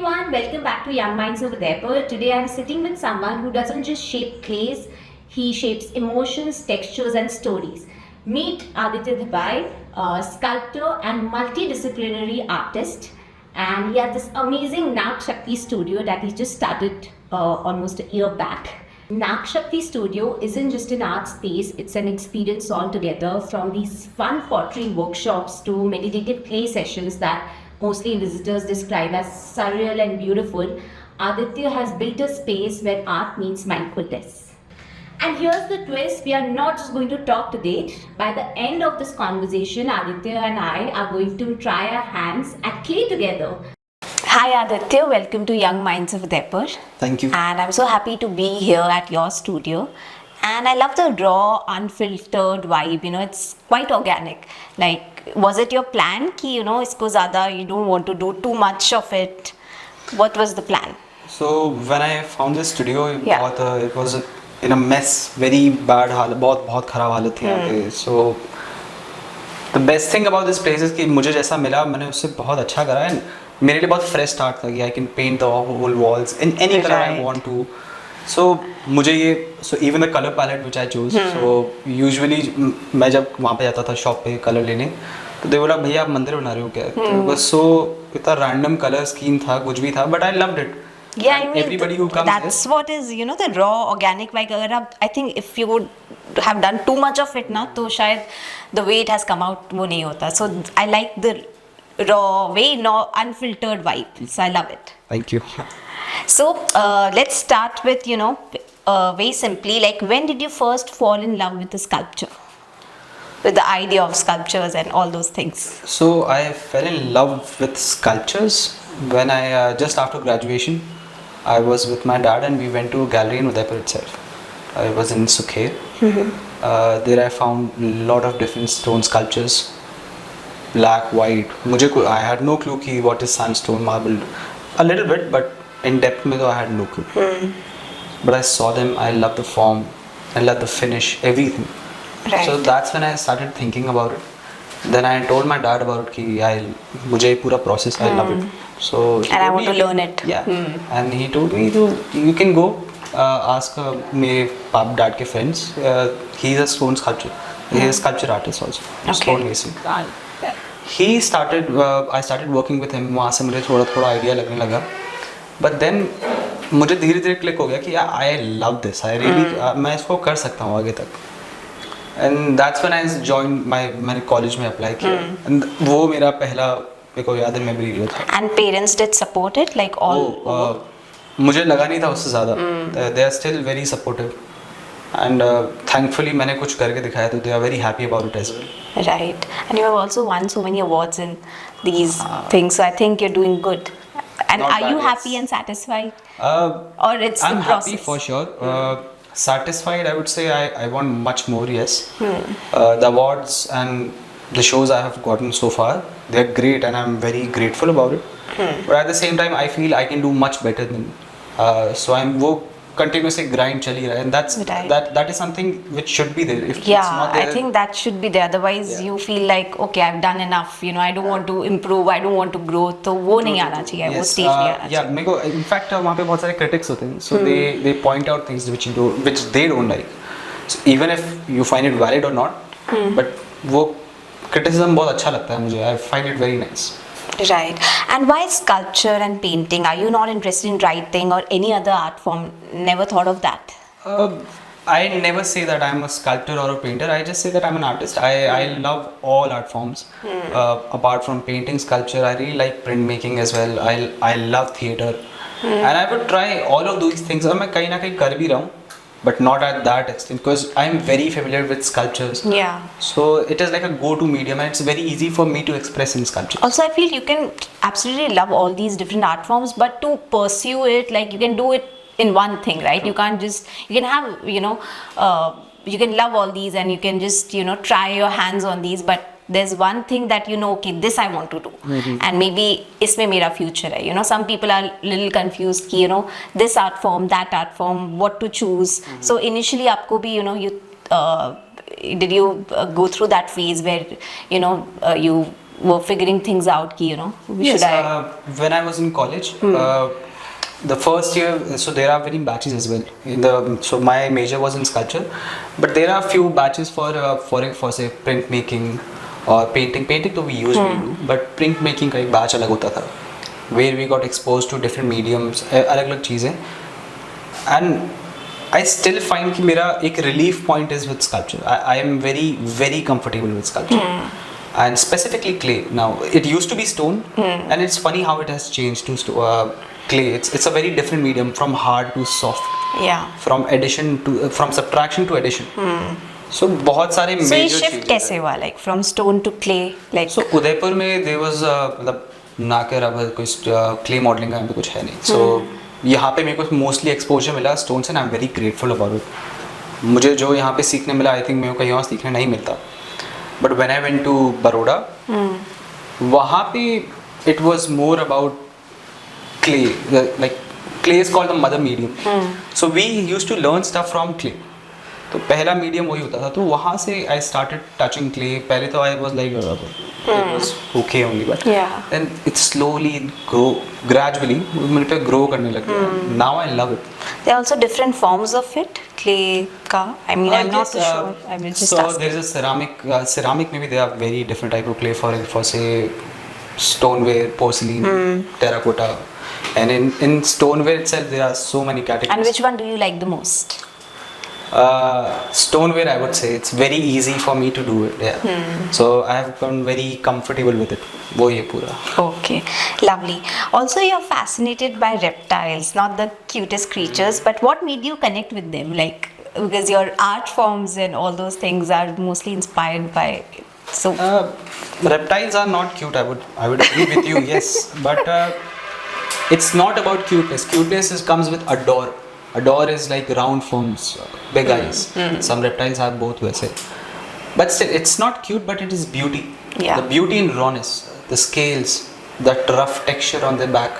everyone, welcome back to Young Minds of Udaipur. Today I'm sitting with someone who doesn't just shape clays, he shapes emotions, textures and stories. Meet Aditya Dhabhai, a sculptor and multidisciplinary artist, and he has this amazing Naag Shakti Studio that he just started almost a year back. Naag Shakti Studio isn't just an art space, it's an experience altogether, from these fun pottery workshops to meditative clay sessions that mostly visitors describe as surreal and beautiful. Aditya has built a space where art meets mindfulness. And here's the twist, we are not just going to talk today. By the end of this conversation, Aditya and I are going to try our hands at clay together. Hi Aditya, welcome to Young Minds of Udaipur. Thank you. And I'm so happy to be here at your studio. And I love the raw, unfiltered vibe, it's quite organic. Like, was it your plan ki, isko zyada, you don't want to do too much of it? What was the plan? So when I found this studio, it was in a mess, very bad हालत, बहुत खराब हालत थी यहाँ पे. So the best thing about this place is कि मुझे जैसा मिला मैंने उससे बहुत अच्छा करा है. मेरे लिए बहुत fresh start था कि I can paint the whole walls in any color I want to. So मुझे ये even the color palette which I chose. So usually मैं जब वहाँ पे जाता था शॉप पे कलर लेने तो they बोला भैया आप मंदिर बना रहे हो क्या? बस so इतना random color scheme था कुछ भी था but I loved it. Yeah, I mean, everybody who comes that's what is, the raw organic vibe. I think if you would have done too much of it na, तो शायद the way it has come out वो नहीं होता. So I like the raw way, unfiltered vibe. So I love it. Thank you. So let's start with, very simply, like when did you first fall in love with the sculpture? With the idea of sculptures and all those things? So I fell in love with sculptures when I, just after graduation, I was with my dad and we went to a gallery in Udaipur itself. I was in Sukher. There I found a lot of different stone sculptures. Black, white. I had no clue ki what is sandstone, marble. A little bit, but in depth mein I had no clue. But I saw them, I loved the form, I loved the finish, everything. Right. So that's when I started thinking about it. Then I told my dad about it ki mujhe pura process, I love it. So and I want to learn it. Yeah. And he told me you can go ask my dad ke friends. He's a stone sculptor. He's a sculpture artist also. Okay. Stone mason. He started. I started working with him. वहाँ से मुझे थोड़ा idea लगने लगा. But then मुझे धीरे-धीरे click हो गया कि I love this. I really मैं इसको कर सकता हूँ आगे तक. And that's when I joined मैंने college में apply किया. And वो मेरा पहला मेरे को याद है मैं भी था. And parents did support it, like all. मुझे लगा नहीं था उससे ज़्यादा. They are still very supportive. And thankfully मैंने कुछ करके दिखाया तो they are very happy about it as well. Right. And you have also won so many awards in these things, so I think you're doing good. And are you happy and satisfied? Or it's I'm the process? happy for sure. Satisfied, I would say I want much more, yes. The awards and the shows I have gotten so far, they're great and I'm very grateful about it. But at the same time, I feel I can do much better than so I'm continuously grind chali raha, and that is something which should be there. If it's not there, I think that should be there. Otherwise, you feel like, okay, I've done enough. I don't want to improve. I don't want to grow. तो वो नहीं आना चाहिए. वो stage नहीं आना चाहिए. मेरे को in fact वहाँ पे बहुत सारे critics होते हैं. So they point out things which they don't like. So even if you find it valid or not, but वो criticism बहुत अच्छा लगता है मुझे. I find it very nice. Right. And why sculpture and painting? Are you not interested in writing or any other art form? Never thought of that? I never say that I'm a sculptor or a painter. I just say that I'm an artist. I love all art forms. Apart from painting, sculpture, I really like printmaking as well. I love theatre. And I would try all of those things. और मैं कहीं ना कहीं कर भी रहा हूँ. But not at that extent because I'm very familiar with sculptures. Yeah. So it is like a go-to medium and it's very easy for me to express in sculpture. Also, I feel you can absolutely love all these different art forms, but to pursue it, like you can do it in one thing, right? You can't just, you can have, you can love all these and you can just, try your hands on these, but there's one thing that okay, this I want to do, and maybe इसमें मेरा future है. Some people are little confused कि this art form, that art form, what to choose. So initially आपको भी did you go through that phase where you were figuring things out ki, Yes, when I was in college, the first year, so there are many batches as well. So my major was in sculpture, but there are few batches for say printmaking or painting. Painting तो we usually do, but printmaking का एक batch अलग होता था, where we got exposed to different mediums, अलग-अलग चीजें. And I still find कि मेरा एक relief point is with sculpture. I am very very comfortable with sculpture. And specifically clay. Now it used to be stone, and it's funny how it has changed to clay. It's a very different medium, from hard to soft. Yeah. From subtraction to addition. So बहुत सारे major changes. So ये shift changes कैसे हुआ, like from stone to clay, like? So Udaipur में there was मतलब नाग कोई clay modeling का यहाँ पे कुछ है नहीं. So यहाँ पे मेरे को mostly exposure मिला stones, and I'm very grateful about it. मुझे जो यहाँ पे सीखने मिला, I think मेरे को कहीं और सीखने नहीं मिलता. But when I went to Baroda, वहाँ पे it was more about clay. Like clay is called the mother medium. So we used to learn stuff from clay. तो पहला मीडियम वही होता था, तो वहाँ से I started touching clay. पहले तो I was like it was okay only, but then it slowly gradually मेरे पे grow करने लग गया. Now I love it. There are also different forms of it, clay ka. I mean, I'm not sure. I will just so ask. there is a ceramic maybe there are very different type of clay for say stoneware, porcelain, terracotta, and in stoneware itself there are so many categories. And which one do you like the most? Stoneware, I would say it's very easy for me to do it. Yeah. So I have become very comfortable with it. वो ये पूरा. Okay, lovely. Also, you're fascinated by reptiles, not the cutest creatures, but what made you connect with them? Like, because your art forms and all those things are mostly inspired by. So reptiles are not cute. I would agree with you. Yes, but it's not about cuteness. Cuteness comes with adore. Adore is like round forms, big eyes. Some reptiles have both वैसे. But still, it's not cute, but it is beauty. Yeah. The beauty in rawness, the scales, that rough texture on the back.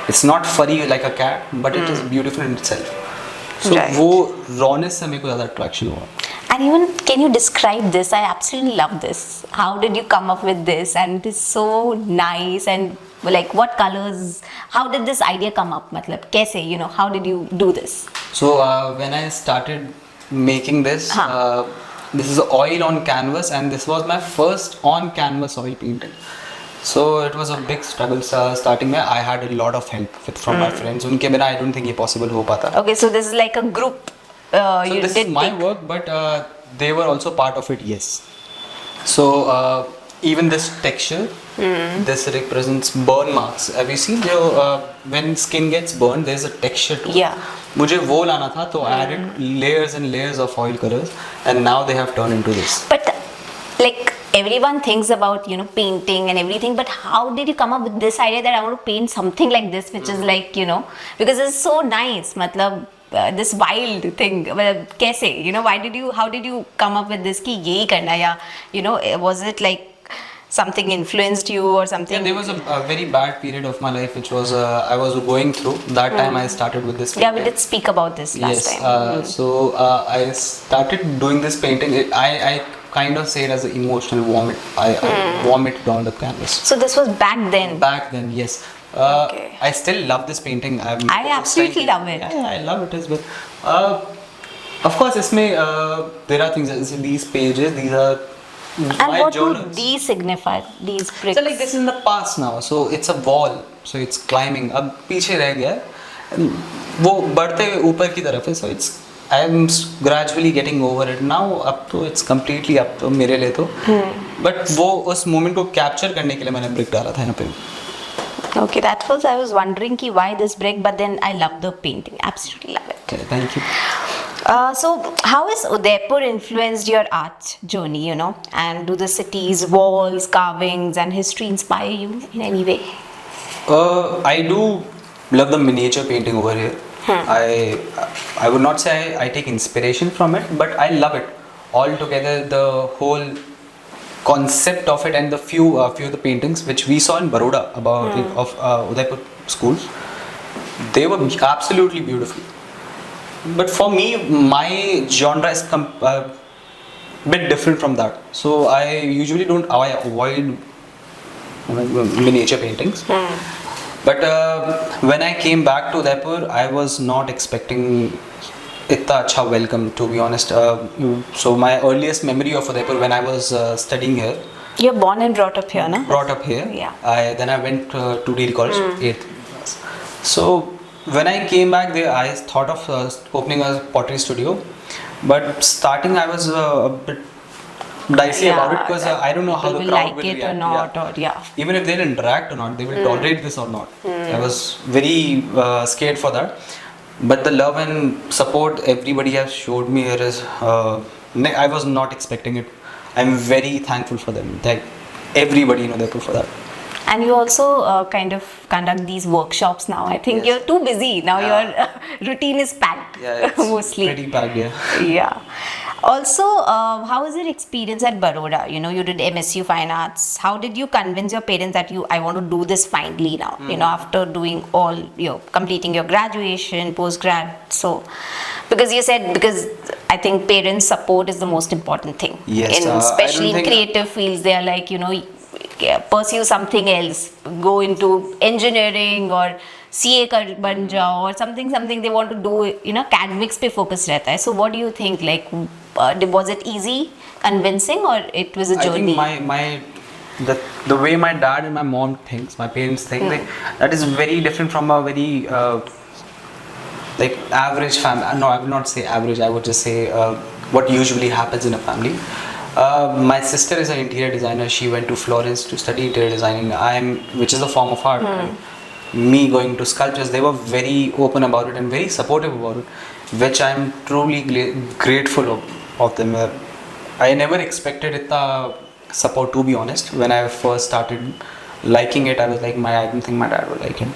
It's not furry like a cat, but it is beautiful in itself. So Right. वो rawness से मेरे को ज़्यादा attraction हुआ. And even, can you describe this? I absolutely love this. How did you come up with this? And it is so nice. And like, what colors? How did this idea come up? Matlab, kaise? How did you do this? So when I started making this, this is oil on canvas, and this was my first on canvas oil painting. So it was a big struggle starting में. I had a lot of help from my friends. उनके बिना I don't think ये possible हो पाता. Okay, so this is like a group. So this is my work, but they were also part of it. Yes. So even this texture, this represents burn marks. Have you seen when skin gets burned, there's a texture to it. Yeah. मुझे वो लाना था, तो I added layers and layers of oil colors, and now they have turned into this. But like, everyone thinks about painting and everything, but how did you come up with this idea that I want to paint something like this, which is like because it's so nice, matlab this wild thing. Kaise? How did you come up with this ki yehi karna, ya was it like something influenced you or something? Yeah, there was a very bad period of my life which was I was going through. That time I started with this painting. Yeah, we did speak about this last time. So I started doing this painting. I kind of say it as an emotional vomit. I vomited on the canvas. So this was back then? Back then, yes. Okay. I still love this painting. I absolutely love it. Yeah, I love it as well. Of course, there are things, these pages, these are and my what journals. do these signify, these bricks? So like this is in the past now, so it's a wall, so it's climbing. अब पीछे रह गया है, वो बढ़ते हुए ऊपर की तरफ है, so I am gradually getting over it now. अब तो it's completely up तो मेरे लिए तो, but वो उस moment को capture करने के लिए मैंने brick डाला था यहाँ पे. Okay, that was, I was wondering ki why this brick, but then I love the painting, absolutely love it. Okay, thank you. So how has Udaipur influenced your art journey, and do the city's walls, carvings and history inspire you in any way? I do love the miniature painting over here. I would not say I take inspiration from it, but I love it altogether. The whole concept of it and the few of the paintings which we saw in Baroda of Udaipur schools, they were absolutely beautiful. But for me, my genre is a bit different from that. So I usually don't. I avoid miniature paintings. But when I came back to Udaipur, I was not expecting itna acha welcome, to be honest. So my earliest memory of Udaipur when I was studying here. You're born and brought up here, no? Brought up here. Yeah. Then I went to degree college, 8th class. So when I came back there, I thought of opening a pottery studio. But starting, I was a bit dicey about it because I don't know how the crowd will react. Or not, or Even if they'll interact or not, they will tolerate this or not. I was very scared for that. But the love and support everybody has showed me here is, I was not expecting it. I'm very thankful for them. Thank everybody in Udaipur for that. And you also kind of conduct these workshops now. I think you're too busy now. Your routine is packed. Yeah, it's mostly pretty packed. Yeah. Yeah. Also, how is your experience at Baroda? You know, you did MSU Fine Arts. How did you convince your parents that I want to do this finally now? You know, after doing all completing your graduation, postgrad. So, because I think parents' support is the most important thing. Yes. Especially in creative fields, they are like, pursue something else, go into engineering or CA कर बन जाओ or something they want to do, academics पे focus रहता है. So what do you think? Like, was it easy convincing or it was a journey? I think the way my dad and my mom thinks, my parents think, that is very different from a very like average family. No, I would not say average. I would just say what usually happens in a family. My sister is an interior designer. She went to Florence to study interior designing. Which is a form of art. Me going to sculptures, they were very open about it and very supportive about it, which I'm truly grateful of them. I never expected it support, to be honest. When I first started liking it, I was like, I don't think my dad would like it.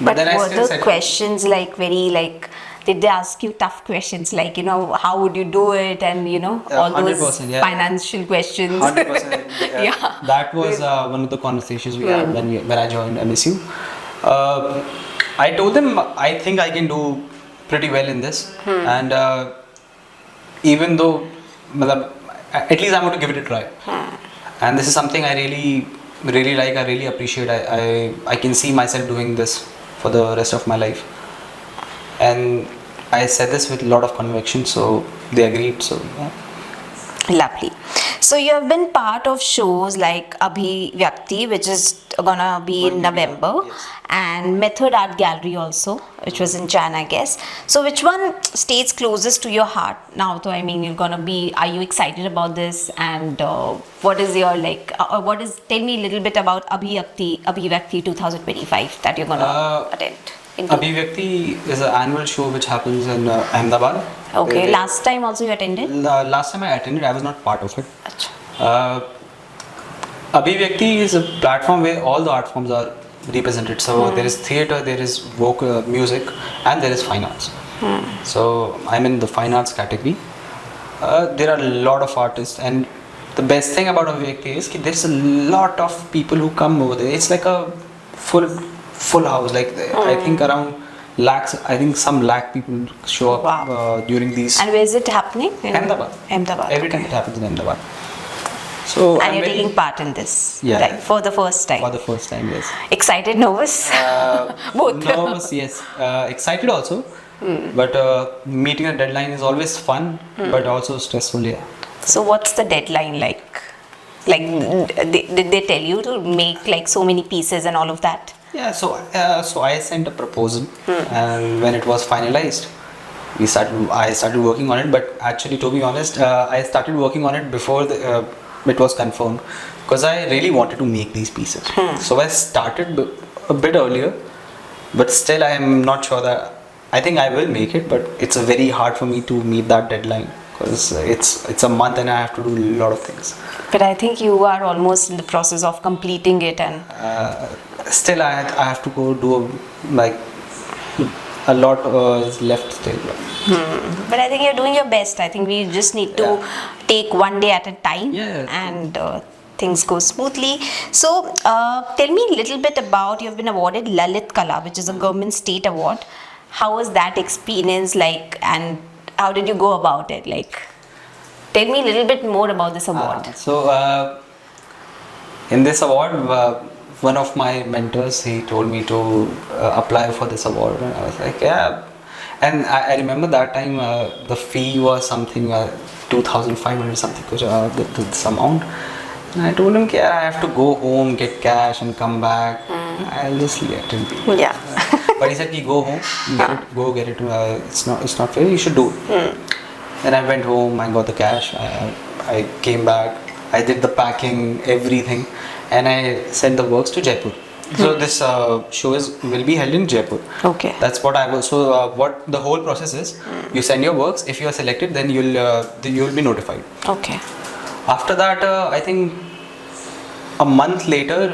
But then were the questions did they ask you tough questions like, how would you do it and, all those financial questions? 100%. Yeah. That was one of the conversations we had when I joined MSU. I told them I think I can do pretty well in this, and even though at least I'm going to give it a try. And this is something I really like. I really appreciate. I can see myself doing this for the rest of my life, and I said this with a lot of conviction, so they agreed. So lovely. So you have been part of shows like Abhivyakti, which is gonna be in November, and Method Art Gallery also, which was in Jan, I guess. So which one stays closest to your heart now? So I mean, are you excited about this? And what is your tell me a little bit about Abhivyakti 2025 that you're gonna attend. Abhivyakti is an annual show which happens in Ahmedabad. Okay, last time also you attended? Last time I attended, I was not part of it. Abhivyakti is a platform where all the art forms are represented. So there is theatre, there is vocal music, and there is fine arts. So I'm in the fine arts category. There are a lot of artists, and the best thing about Abhivyakti is that there's a lot of people who come over there. It's like a full house. Like I think around lakhs. I think some lakh people show up during these. And where is it happening? Ahmedabad. Every time it happens in Ahmedabad. So and you're taking part in this, for the first time. For the first time, yes. Excited, nervous? Both. Nervous, yes. Excited also. But meeting a deadline is always fun, but also stressful. Yeah. So what's the deadline like? Like, did they tell you to make so many pieces and all of that? Yeah. So I sent a proposal, and when it was finalized, I started working on it. But actually, to be honest, I started working on it before it was confirmed, because I really wanted to make these pieces. So I started a bit earlier, but still I am not sure that I think I will make it. But it's very hard for me to meet that deadline, because it's a month and I have to do a lot of things. But I think you are almost in the process of completing it, and still I have to go do a lot is left still. But I think you're doing your best. I think we just need to take one day at a time, and things go smoothly. So tell me a little bit about, you've been awarded Lalit Kala, which is a government state award. How was that experience like, and how did you go about it? Tell me a little bit more about this award. In this award, one of my mentors, he told me to apply for this award, and I was like, yeah. And I remember that time the fee was something 2,500 something, this amount. And I told him, yeah, I have to go home, get cash, and come back. I'll just let it be. Yeah. But he said, go home, go get it. It's not fair. You should do it. Then I went home. I got the cash. I came back. I did the packing, everything, and I sent the works to Jaipur. So this show will be held in Jaipur. Okay. That's what I was. So what the whole process is, you send your works. If you are selected, then you'll be notified. Okay. After that, I think a month later,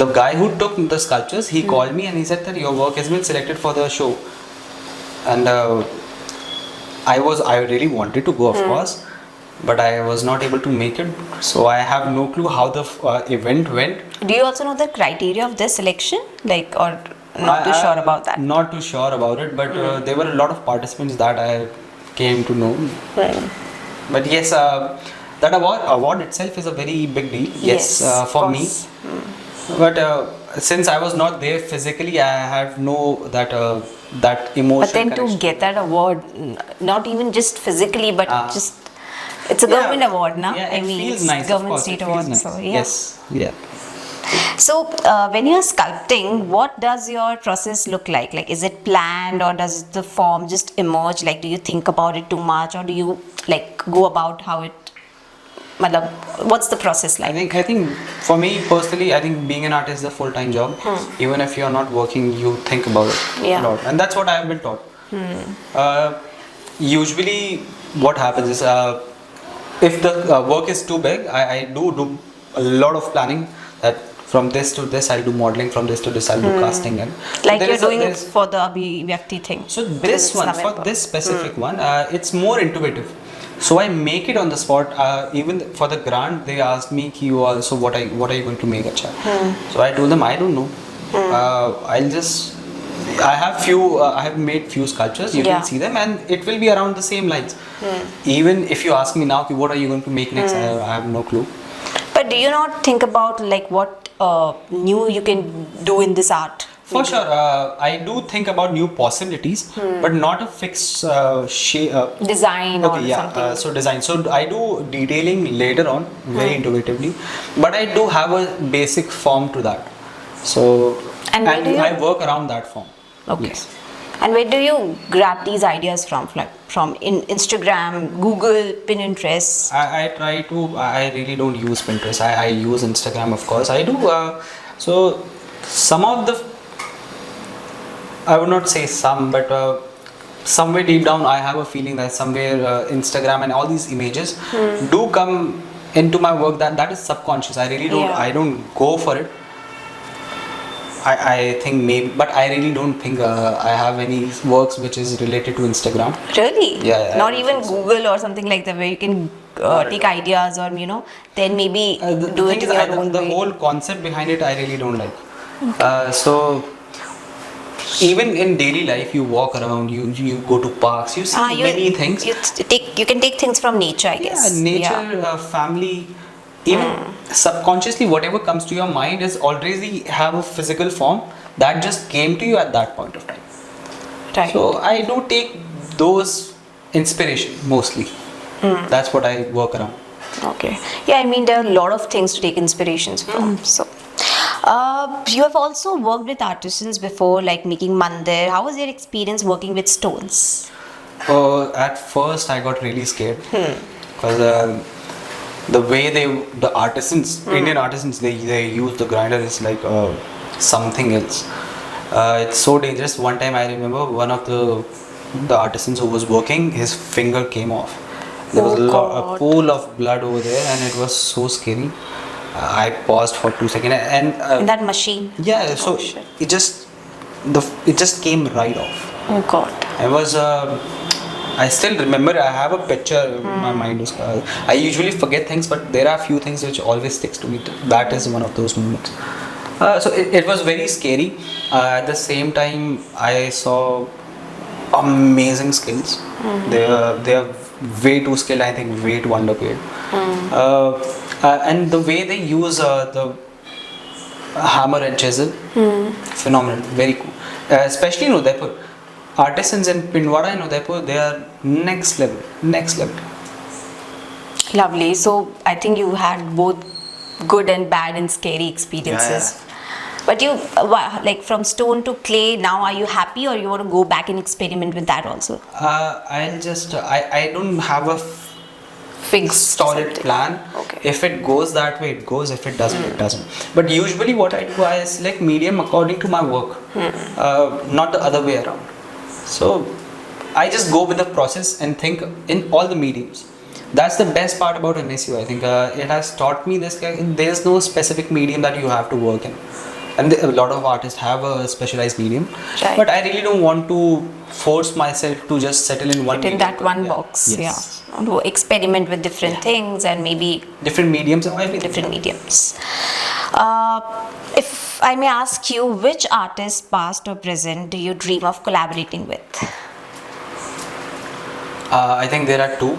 the guy who took the sculptures, he called me and he said that your work has been selected for the show. And I really wanted to go, of course, but I was not able to make it. So I have no clue how the event went. Do you also know the criteria of this selection? Like, or not too sure about that? Not too sure about it, but there were a lot of participants that I came to know. But yes, that award itself is a very big deal. Yes, for me. But since I was not there physically, I have no that emotion. But then to get that award, not even just physically, but just it's a government award, na? Yeah, I mean, feels nice. government Of course, state it feels award. nice. So yeah. Yes, yeah. So when you're sculpting, what does your process look like? Like, is it planned or does the form just emerge? Like, do you think about it too much, or do you like go about how it? What's the process like? I think for me personally, I think being an artist is a full-time job. Even if you're not working, you think about it a lot, and that's what I have been taught. Usually, what happens is if the work is too big, I do a lot of planning. That from this to this, I'll do modeling. From this to this, I'll do casting. And like you're doing it for the Abhivyakti thing. So this one, for this specific one, it's more intuitive. So I make it on the spot. Even for the grant, they asked me, so what are you going to make, acha? So I told them, I don't know. I have made few sculptures. You can see them, and it will be around the same lines. Even if you ask me now, what are you going to make next? I have no clue. But do you not think about like what new you can do in this art? For sure, I do think about new possibilities, but not a fixed design or something. So design. So I do detailing later on, very intuitively, but I do have a basic form to that. So and I work around that form. Okay. Yes. And where do you grab these ideas from? Like from Instagram, Google, Pinterest? I really don't use Pinterest. I use Instagram, of course. I do. So some of the, I would not say some, but somewhere deep down, I have a feeling that somewhere Instagram and all these images do come into my work. That is subconscious. I really don't. I don't go for it. I think maybe, but I really don't think I have any works which is related to Instagram. Really? Yeah. Not even Google or something like that, where you can take ideas or then maybe do it in your own way. The whole concept behind it, I really don't like. So even in daily life, you walk around, you go to parks, you see many things. You can take things from nature, I guess. Nature, family. Even subconsciously, whatever comes to your mind is already have a physical form that just came to you at that point of time. Right. So I do take those inspiration mostly. That's what I work around. Okay. Yeah, I mean there are a lot of things to take inspirations from. So, you have also worked with artisans before, like making mandir. How was your experience working with stones? At first, I got really scared because. The way the artisans, Indian artisans, they use the grinder is like something else. It's so dangerous. One time I remember one of the artisans who was working, his finger came off. There was a pool of blood over there, and it was so scary. I paused for 2 seconds, and in that machine. Yeah, so it just came right off. Oh God! I still remember. I have a picture. My mind was. I usually forget things, but there are a few things which always sticks to me. That is one of those moments. So it was very scary. At the same time, I saw amazing skills. They are way too skilled. I think way too underpaid. And the way they use the hammer and chisel, phenomenal, very cool. Especially in Udaipur, artisans in Pindwara and Udaipur, they are next level, next level. Lovely. So I think you had both good and bad and scary experiences. But you, like from stone to clay, now are you happy, or you want to go back and experiment with that also? I'll just, I don't have a Fixed solid something. plan. Okay. If it goes that way, it goes. If it doesn't, it doesn't. But usually what I do, I select medium according to my work, not the other way around. So I just go with the process and think in all the mediums. That's the best part about NSU. I think it has taught me this. There's no specific medium that you have to work in. And a lot of artists have a specialized medium, Right. but I really don't want to force myself to just settle in one Fit in medium. that one Yeah. box. Yes. Yeah. To experiment with different things and maybe Different mediums of everything. different mediums. If I may ask you, which artist, past or present, do you dream of collaborating with? I think there are two.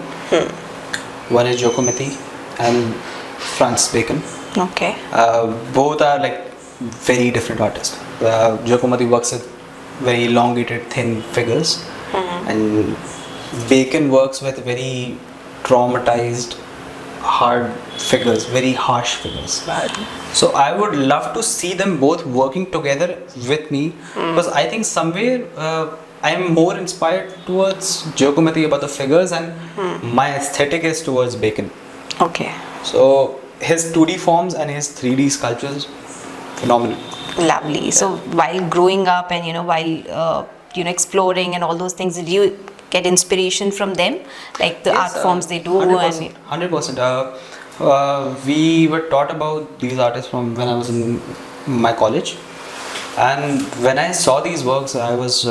One is Giacometti and Francis Bacon. Okay. Both are like very different artists. Giacometti works with very elongated, thin figures, and Bacon works with very traumatized, hard figures, very harsh figures. So I would love to see them both working together with me, because I think somewhere I am more inspired towards Giacometti about the figures, and my aesthetic is towards Bacon. Okay. So his 2D forms and his 3D sculptures, phenomenal. Lovely. So while growing up and while exploring and all those things, did you get inspiration from them, like the art forms they do? 100%. 100%. We were taught about these artists from when I was in my college, and when I saw these works, I was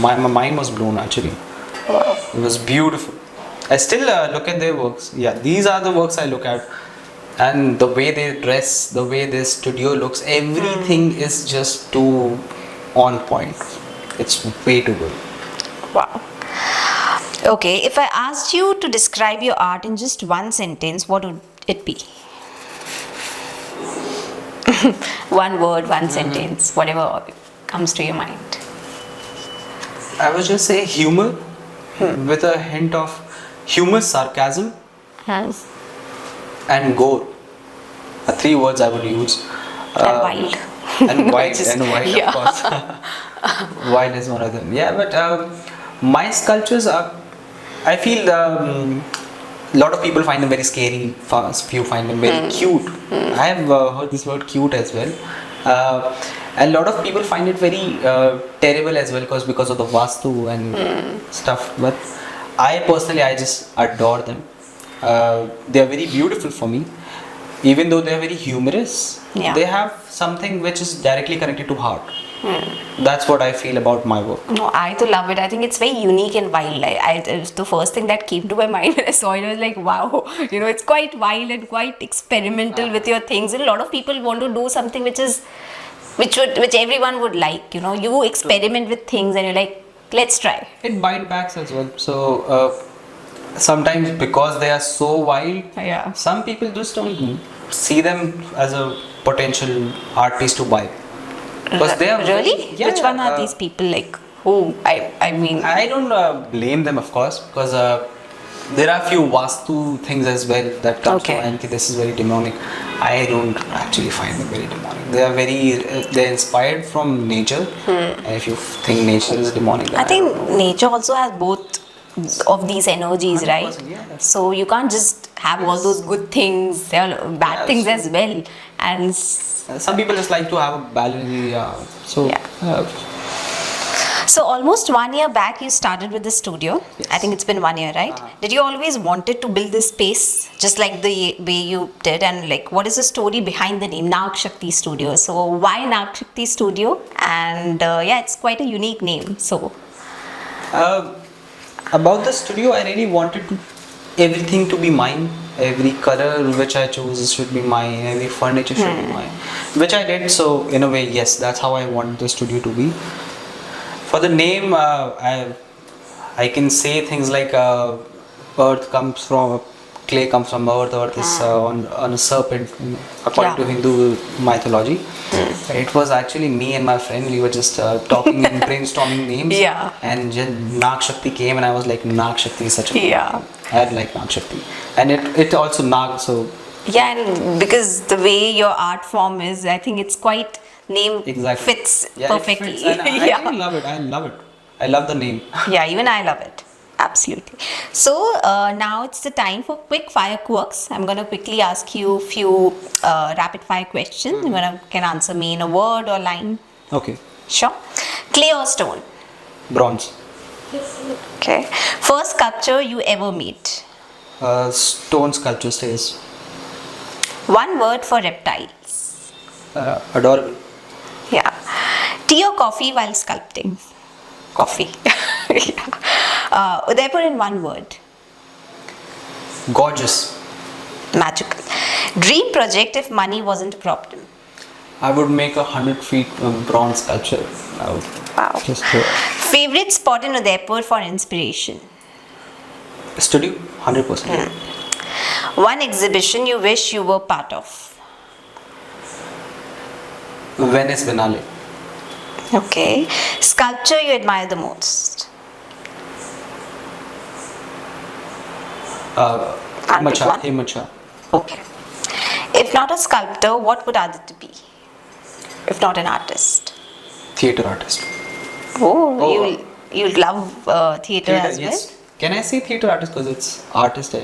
my mind was blown actually. Wow. It was beautiful. I still look at their works. Yeah, these are the works I look at. And the way they dress, the way their studio looks, everything is just too on point. It's way too good. Wow. Okay, if I asked you to describe your art in just one sentence, what would it be? One word, one sentence, whatever comes to your mind. I would just say humor with a hint of humor, sarcasm, Yes. and gore. 3 words I would use. And wild. And wild, Which is- and wild, yeah. of course. Wild is one of them. Yeah, but my sculptures are, I feel a lot of people find them very scary, few find them very cute. I have heard this word cute as well. And a lot of people find it very terrible as well, because of the vastu and stuff. But I personally, I just adore them. They are very beautiful for me. Even though they are very humorous, Yeah. they have something which is directly connected to heart. That's what I feel about my work. No, I too love it. I think it's very unique and wild. It was the first thing that came to my mind when I saw it. I was like, wow, it's quite wild and quite experimental with your things. And a lot of people want to do something which everyone would like. You experiment with things and you're like, let's try. It bite backs as well. So sometimes because they are so wild, Yeah. some people just don't see them as a potential art piece to buy. Because they are Really? Yeah, Which one are these people like? Who? I mean. I don't blame them, of course, because there are few vastu things as well that comes Okay. to mind. This is very demonic. I don't actually find them very demonic. They are they're inspired from nature. And if you think nature is demonic, then I think nature also has both of these energies, right? 100%, yeah, that's- So you can't just have all those good things, there are bad Yeah, things so- as well. And some people just like to have a balance. So Yeah. so almost 1 year back you started with the studio. Yes. I think it's been 1 year, right? Did you always wanted to build this space just like the way you did? And like, what is the story behind the name Naag Shakti Studio? So why Naag Shakti Studio? And it's quite a unique name. So about the studio, I really wanted everything to be mine. Every color which I choose should be mine. Every furniture should be mine, which I did. So in a way, yes, that's how I want the studio to be. For the name, I can say things like earth comes from clay comes from earth. Earth is on a serpent, according to Hindu mythology. It was actually me and my friend. We were just talking and brainstorming names. Yeah. And Naag Shakti came, and I was like, Naag Shakti is such a cool name. I like Naag Shakti, and it also Naag. So yeah, and because the way your art form is, I think it's quite fits perfectly. It fits, and I really love it. I love it. I love the name. Yeah, even I love it. Absolutely. So now it's the time for quick fire quirks. I'm going to quickly ask you a few rapid fire questions. You can answer me in a word or line. Okay. Sure. Clay or stone? Bronze. Okay. First sculpture you ever made? Stone sculpture stays. One word for reptiles. Adorable. Yeah. Tea or coffee while sculpting? Coffee. Yeah. Udaipur in one word. Gorgeous. Magical. Dream project if money wasn't a problem. I would make 100 feet bronze sculpture. Wow. Just Favorite spot in Udaipur for inspiration? studio, 100%. One exhibition you wish you were part of? Venice Biennale. Okay. Sculpture you admire the most? Himacha. Okay. If not a sculptor, what would Aditya be? If not an artist? Theatre artist. You love theatre as well? Yes. Can I say theatre artist because it's artist?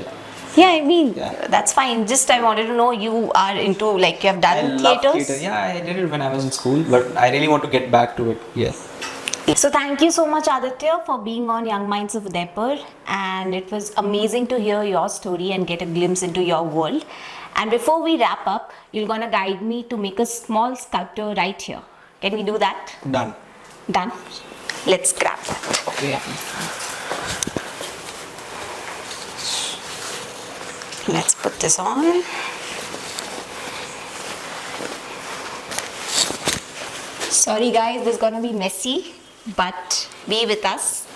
Yeah, I mean, Yeah. that's fine. Just I wanted to know you are into, like, you have I done love theatres? theatre. Yeah, I did it when I was in school, but I really want to get back to it. Yes. So thank you so much, Aditya, for being on Young Minds of Udaipur, and it was amazing to hear your story and get a glimpse into your world. And before we wrap up, you're gonna guide me to make a small sculpture right here. Can we do that? Done. Done. Let's grab that. Okay. Let's put this on. Sorry guys, this is gonna be messy, but be with us.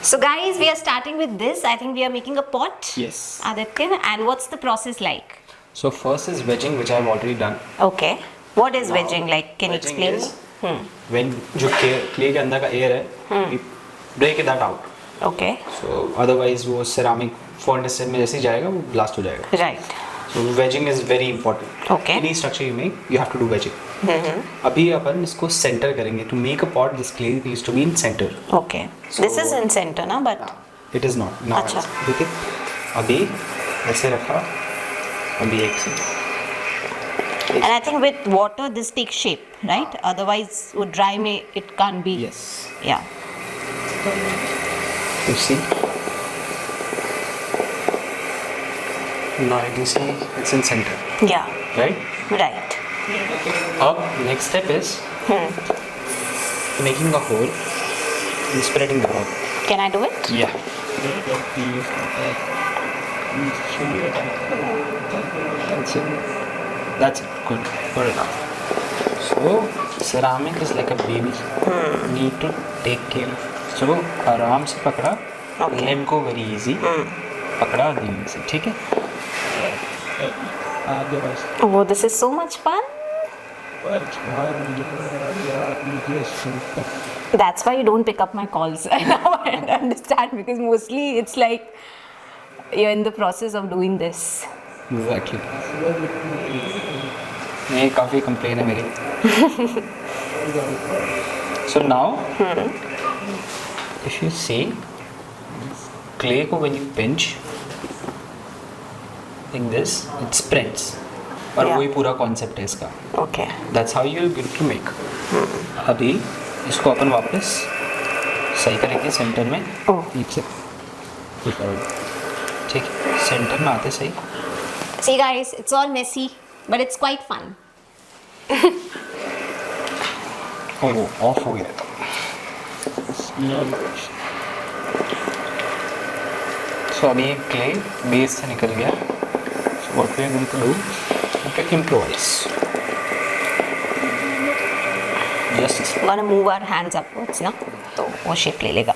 So guys, we are starting with this. I think we are making a pot. Yes. Aditya, and what's the process like? So first is wedging, which I've already done. Okay. What is wedging like? Can you Wedging explain is me? when जो clay के अंदर का air है, we break that out. Okay. So otherwise वो ceramic furnace में जैसे ही जाएगा वो blast हो जाएगा. Right. So wedging is very important. Okay. Any structure you make, you have to do wedging. अभी अपन इसको center करेंगे. To make a pot, this clay needs to be in center. Okay. This is in center, ना? But It is not. Now अच्छा. देखिए, अभी ऐसे रखा, अभी एक से. and I think with water this takes shape, right? Otherwise, with dry it can't be. Yes. Yeah. You see. Now you can see it's in center, Yeah. right? Right. Up next step is making a hole and spreading the hole. Can I do it? Yeah. That's it. Good enough. So ceramic is like a baby. Need to take care of. So आराम से पकड़ा. Okay. Let go very easy. पकड़ा धीरे से, ठीक है? Oh, this is so much fun. That's why you don't pick up my calls. Now I understand, because mostly it's like you're in the process of doing this. Exactly. ये काफी complain है मेरी. So now, if you see, clay को when you pinch, like this, it spreads. और Yeah. वही पूरा concept है इसका. Okay. That's how you're going to make. अभी इसको अपन वापस सही करेंगे सेंटर में. Oh. ठीक है, सेंटर में आते सही. See guys, it's all messy, but it's quite fun. वो ऑफ हो गया. So अभी clay base से निकल गया. So what we are going to do? Okay, improvise. Just We're gonna move our hands upwards ना, तो वो shape ले लेगा.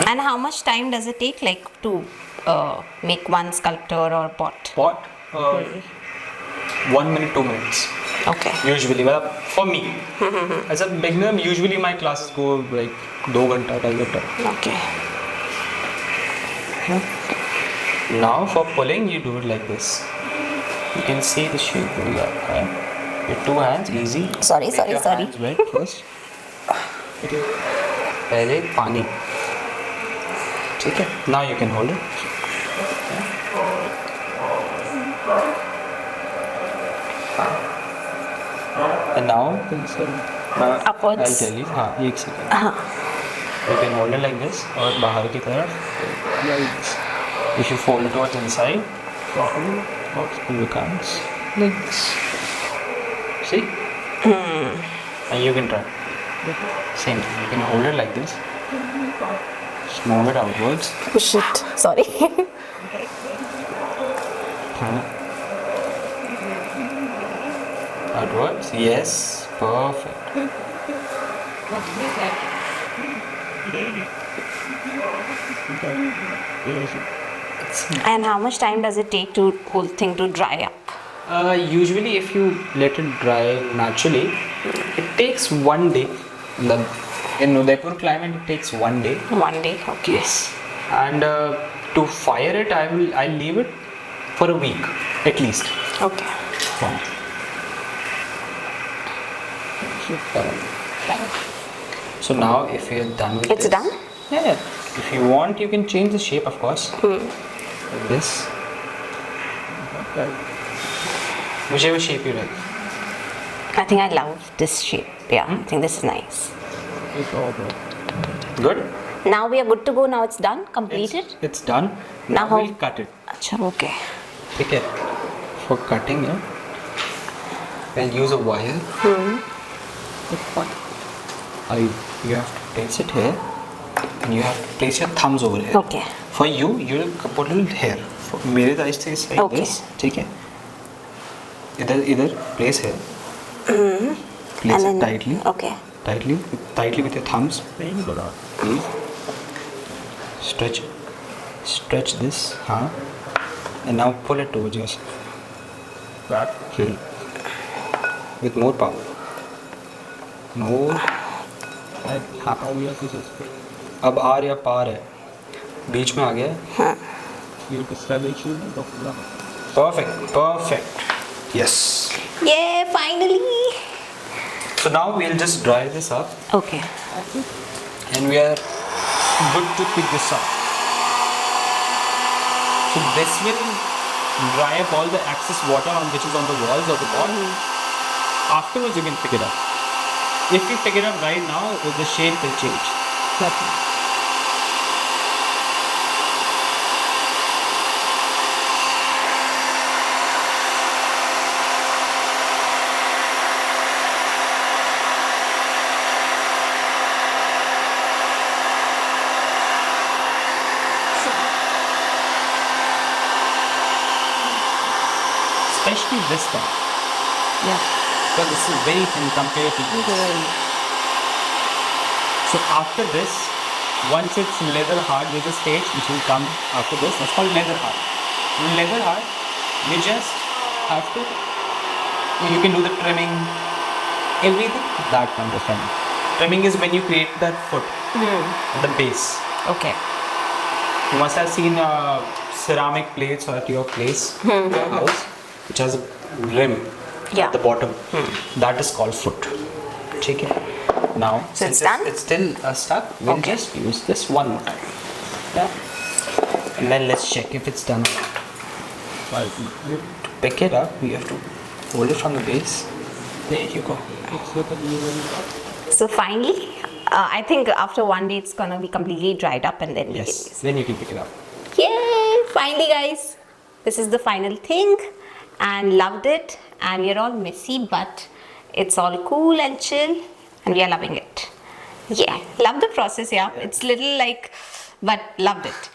And how much time does it take, like, to make one sculptor or pot? pot. 1 minute, 2 minutes. Okay. Usually, well, for me, as a beginner, usually my classes go like 2 घंटा 2.5 घंटा. Okay. Now for pulling, you do it like this. You can see the shape very well. Right? With 2 hands, easy. Sorry. Hands wet first. पहले पानी. ठीक है. Now you can hold it. And now, Upwards. I'll tell you. हाँ, एक second. You can hold it like this और बाहर की तरफ. If you fold it towards inside, it becomes like this. See? And you can try. Same thing. You can hold it like this. Just move it outwards. Push it. Sorry. Outwards. Yes. Perfect. And how much time does it take to whole thing to dry up? Usually, if you let it dry naturally, it takes 1 day. In Udaipur climate, it takes 1 day. 1 day. Okay. Yes. And to fire it, I'll leave it for a week at least. Okay. So now, if you're done with It's this, done? Yeah. If you want, you can change the shape, of course. Like this. Whichever shape you like. I think I love this shape. Yeah, I think this is nice. Good. Now we are good to go. Now it's done, completed. It's done. Now Now how- we'll cut it. Acha, okay. Okay. For cutting it, we'll use a wire. You have to place it here, and you have to place your thumbs over here. Okay. For you, you'll put a little here. For मेरे dice से is like Okay. this. ठीक है. इधर place here. Place And it then tightly. Okay. Tightly with your thumbs. Stretch this. हाँ. And now pull it towards yourself. With more power. More. हाँ. अब are या पार है. बीच में आ गया है. Perfect. Yes. Yeah, finally. So now we'll just dry this up, Okay. and we are good to pick this up. So this will dry up all the excess water which is on the walls of the pot. Afterwards you can pick it up. If you pick it up right now, the shape will change. Especially this part, Yeah. because this is very thin compared to this. So after this, once it's leather hard, there's a stage which will come after this. That's called leather hard. In leather hard, you just have to. You can do the trimming, everything. That kind of trimming. Trimming is when you create that foot, the base. Okay. You must have seen ceramic plates at your place, your house, which has a rim Yeah. at the bottom. That is called foot. Okay. Now, So since it's done? it's still stuck, we'll Okay. just use this one more time. Yeah. And then let's check if it's done. To pick it up, we have to hold it from the base. There you go. So finally, I think after one day it's gonna be completely dried up and then we can use it. Then you can pick it up. Yay! Finally, guys, this is the final thing, and loved it. And we're all messy, but it's all cool and chill, and we are loving it. Yeah, love the process. Yeah, it's little like, but loved it.